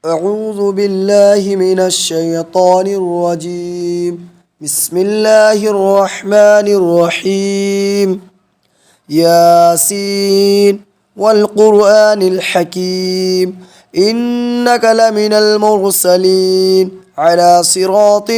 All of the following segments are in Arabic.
أعوذ بالله من الشيطان الرجيم. بسم الله الرحمن الرحيم. ياسين والقرآن الحكيم إنك لمن المرسلين على صراط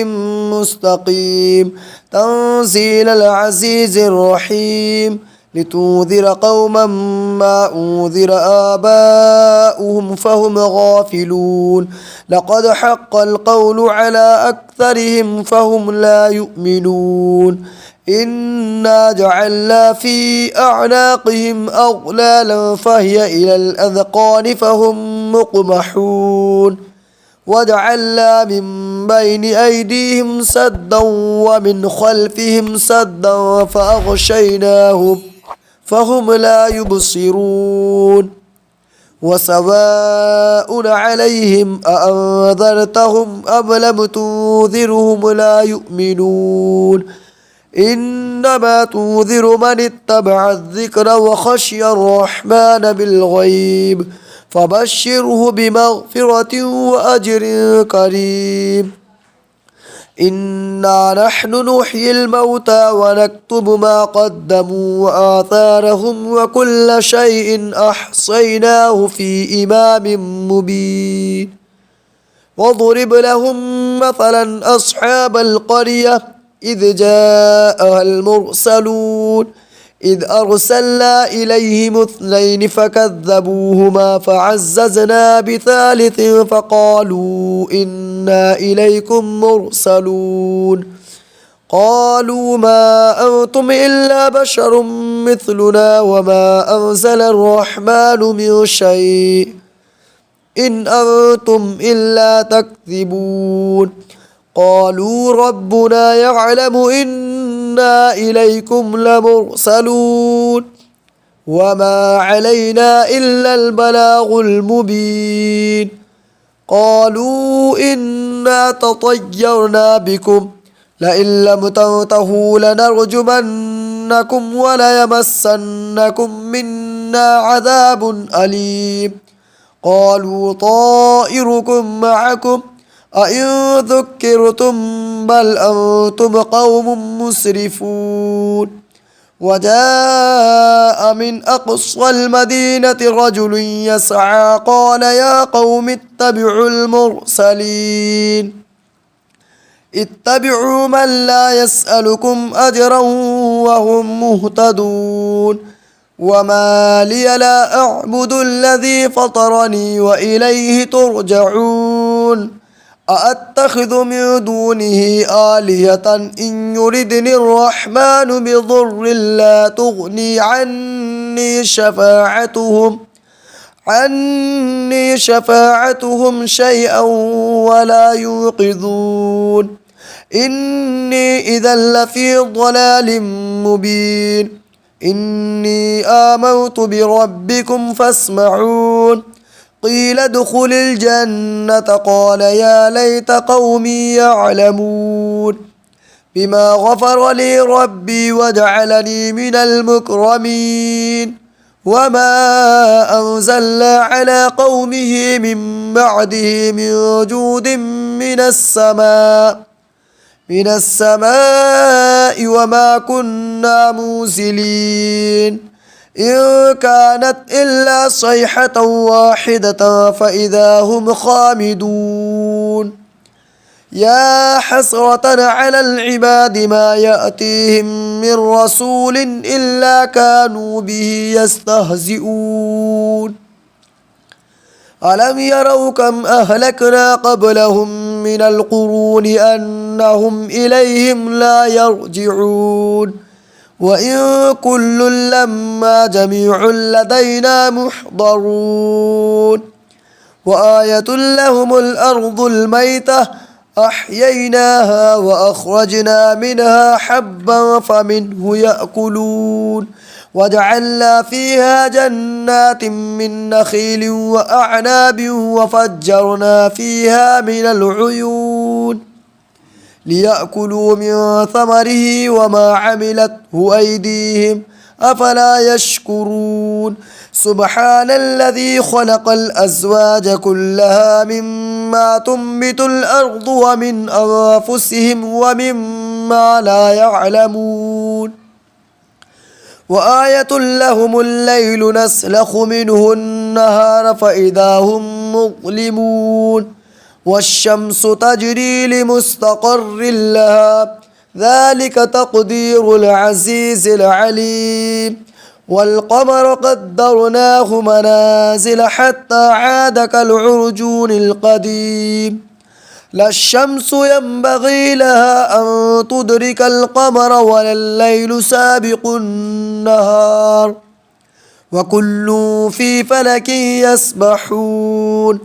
مستقيم تنزيل العزيز الرحيم لتنذر قوما ما أنذر آباؤهم فهم غافلون لقد حق القول على أكثرهم فهم لا يؤمنون إنا جعلنا في أعناقهم أغلالا فهي إلى الأذقان فهم مقمحون وجعلنا من بين أيديهم سدا ومن خلفهم سدا فأغشيناهم فهم لا يبصرون وسواء عليهم أأنذرتهم أم لم تنذرهم لا يؤمنون إنما تنذر من اتبع الذكر وخشي الرحمن بالغيب فبشره بمغفرة وأجر كريم إنا نحن نحيي الموتى ونكتب ما قدموا وآثارهم وكل شيء أحصيناه في إمام مبين واضرب لهم مثلا أصحاب القرية إذ جاءها المرسلون إذ أرسلنا إليهم اثنين فكذبوهما فعززنا بثالث فقالوا إنا إليكم مرسلون قالوا ما أنتم إلا بشر مثلنا وما أنزل الرحمن من شيء إن أنتم إلا تكذبون قالوا ربنا يعلم إنا إليكم لمرسلون وما علينا إلا البلاغ المبين قالوا إنا تطيرنا بكم لئن لم تنتهوا لنرجمنكم وليمسنكم منا عذاب أليم قالوا طائركم معكم أئن ذكرتم بل أنتم قوم مسرفون وجاء من أقصى المدينة رجل يسعى قال يا قوم اتبعوا المرسلين اتبعوا من لا يسألكم أجرا وهم مهتدون وما لي لا أعبد الذي فطرني وإليه ترجعون أأتخذ من دونه آلهة إن يردني الرحمن بضر لا تغني عني شفاعتهم شيئا ولا ينقذون إني إذا لفي ضلال مبين إني آمنت بربكم فاسمعون قيل ادخل الجنة قال يا ليت قومي يعلمون بما غفر لي ربي وجعلني من المكرمين وما أنزلنا على قومه من بعده من جود من السماء وما كنا منزلين إن كانت إلا صيحة واحدة فإذا هم خامدون يا حسرة على العباد ما يأتيهم من رسول إلا كانوا به يستهزئون ألم يروا كم أهلكنا قبلهم من القرون أنهم إليهم لا يرجعون وإن كل لما جميع لدينا محضرون وآية لهم الأرض الميتة أحييناها وأخرجنا منها حبا فمنه يأكلون وجعلنا فيها جنات من نخيل وأعناب وفجرنا فيها من العيون ليأكلوا من ثمره وما عملته أيديهم أفلا يشكرون سبحان الذي خلق الأزواج كلها مما تنبت الأرض ومن أنفسهم ومما لا يعلمون وآية لهم الليل نسلخ منه النهار فإذا هم مظلمون والشمس تجري لمستقر لها ذلك تقدير العزيز العليم والقمر قدرناه منازل حتى عاد كالعرجون القديم لا الشمس ينبغي لها أن تدرك القمر ولا الليل سابق النهار وكل في فلك يسبحون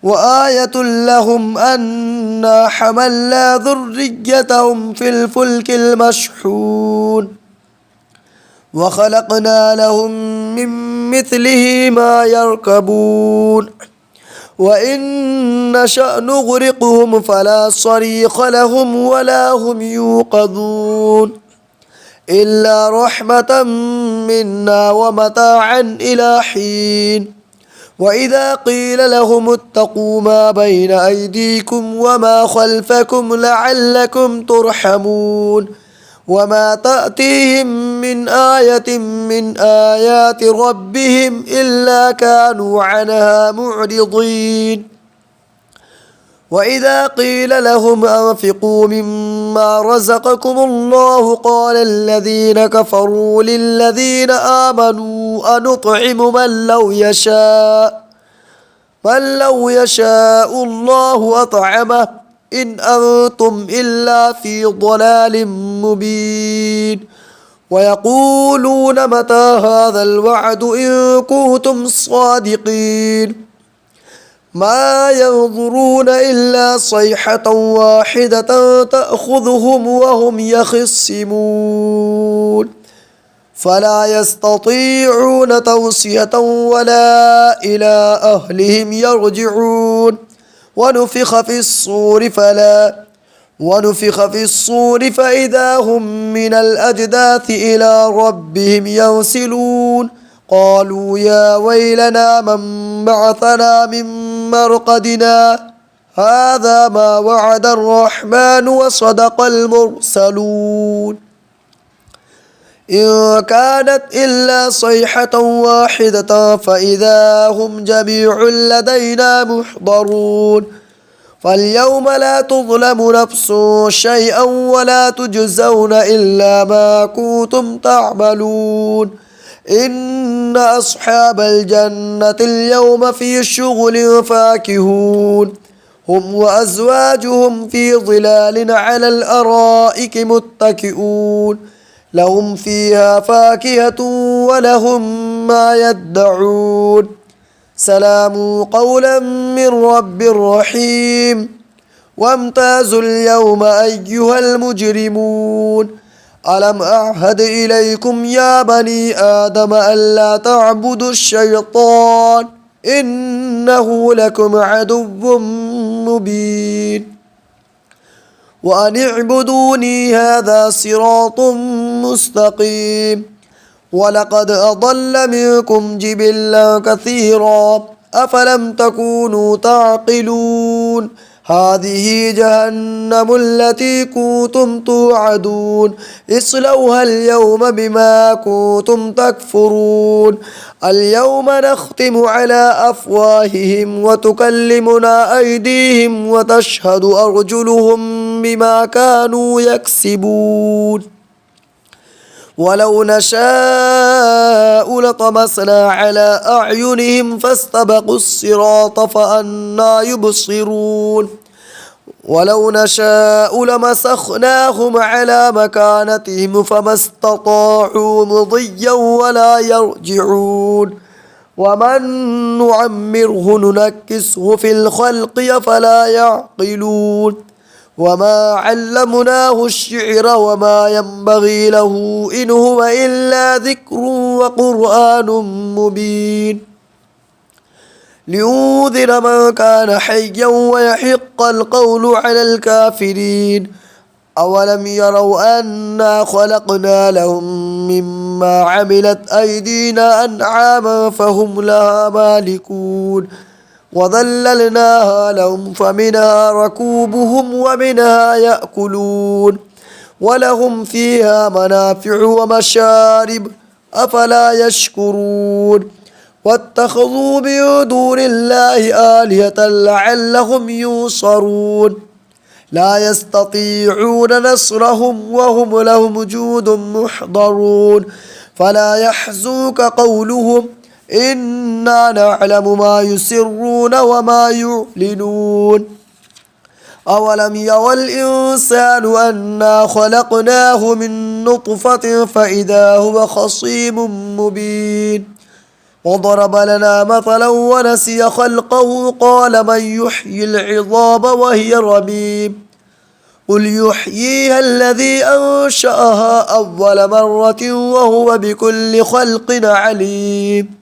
وآية لهم أنا حملنا ذريتهم في الفلك المشحون وخلقنا لهم من مثله ما يركبون وإن نشأ نغرقهم فلا صريخ لهم ولا هم يوقظون إلا رحمة منا ومتاعا إلى حين وإذا قيل لهم اتقوا ما بين أيديكم وما خلفكم لعلكم ترحمون وما تأتيهم من آية من آيات ربهم إلا كانوا عنها معرضين وإذا قيل لهم أنفقوا مما رزقكم الله قال الذين كفروا للذين آمنوا أنطعم من لو يشاء الله أطعمه إن أنتم إلا في ضلال مبين ويقولون متى هذا الوعد إن كنتم صادقين ما ينظرون إلا صيحة واحدة تأخذهم وهم يخصمون فلا يستطيعون توصية ولا إلى أهلهم يرجعون ونفخ في الصور فإذا هم من الأجداث إلى ربهم ينسلون قالوا يا ويلنا من بعثنا من مرقدنا هذا ما وعد الرحمن وصدق المرسلون إن كانت إلا صيحة واحدة فإذا هم جميع لدينا محضرون فاليوم لا تظلم نفس شيئا ولا تجزون إلا ما كنتم تعملون إن أصحاب الجنة اليوم في شغل فاكهون هم وأزواجهم في ظلال على الأرائك متكئون لهم فيها فاكهة ولهم ما يدعون سلام قولا من رب رحيم وامتازوا اليوم أيها المجرمون ألم أعهد إليكم يا بني آدم ألا تعبدوا الشيطان إنه لكم عدو مبين وأن اعبدوني هذا صراط مستقيم ولقد أضل منكم جبلا كثيرا أفلم تكونوا تعقلون هذه جهنم التي كنتم توعدون اصلوها اليوم بما كنتم تكفرون اليوم نختم على أفواههم وتكلمنا أيديهم وتشهد أرجلهم بما كانوا يكسبون ولو نشاء لطمسنا على أعينهم فاستبقوا الصراط فأنى يبصرون ولو نشاء لمسخناهم على مكانتهم فما استطاعوا مضيا ولا يرجعون ومن نعمره ننكسه في الخلق أفلا يعقلون وما علمناه الشعر وما ينبغي له إن هو إلا ذكر وقرآن مبين لينذر من كان حيا ويحق القول على الكافرين أولم يروا أنا خلقنا لهم مما عملت أيدينا أنعاما فهم لها مالكون وظللناها لهم فمنها ركوبهم ومنها يأكلون ولهم فيها منافع ومشارب أفلا يشكرون واتخذوا من دون الله آلهة لعلهم ينصرون لا يستطيعون نصرهم وهم لهم جند محضرون فلا يحزنك قولهم إنا نعلم ما يسرون وما يعلنون أولم يرى الإنسان أنا خلقناه من نطفة فإذا هو خصيم مبين وضرب لنا مثلا ونسي خلقه قال من يحيي العظام وهي رميم قل يحييها الذي أنشأها أول مرة وهو بكل خلق عليم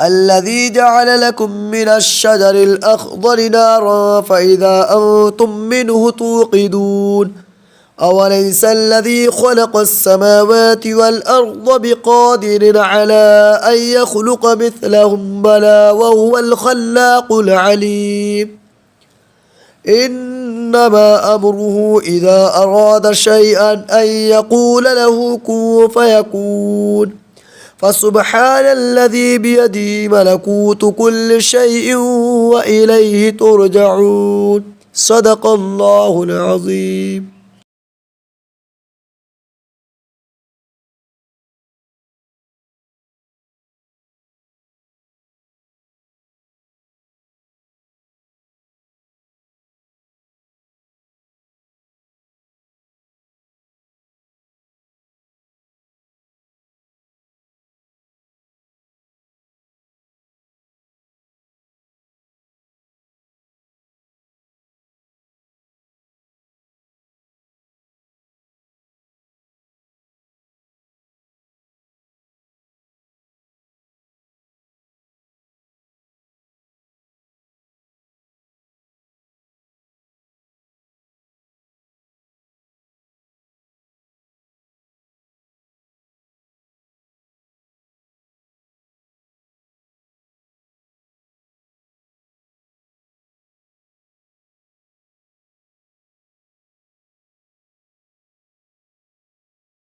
الذي جعل لكم من الشجر الأخضر نارا فإذا أنتم منه توقدون أوليس الذي خلق السماوات والأرض بقادر على أن يخلق مثلهم بلى وهو الخلاق العليم إنما أمره إذا أراد شيئا أن يقول له كن فيكون فسبحان الذي بيده ملكوت كل شيء وإليه ترجعون صدق الله العظيم.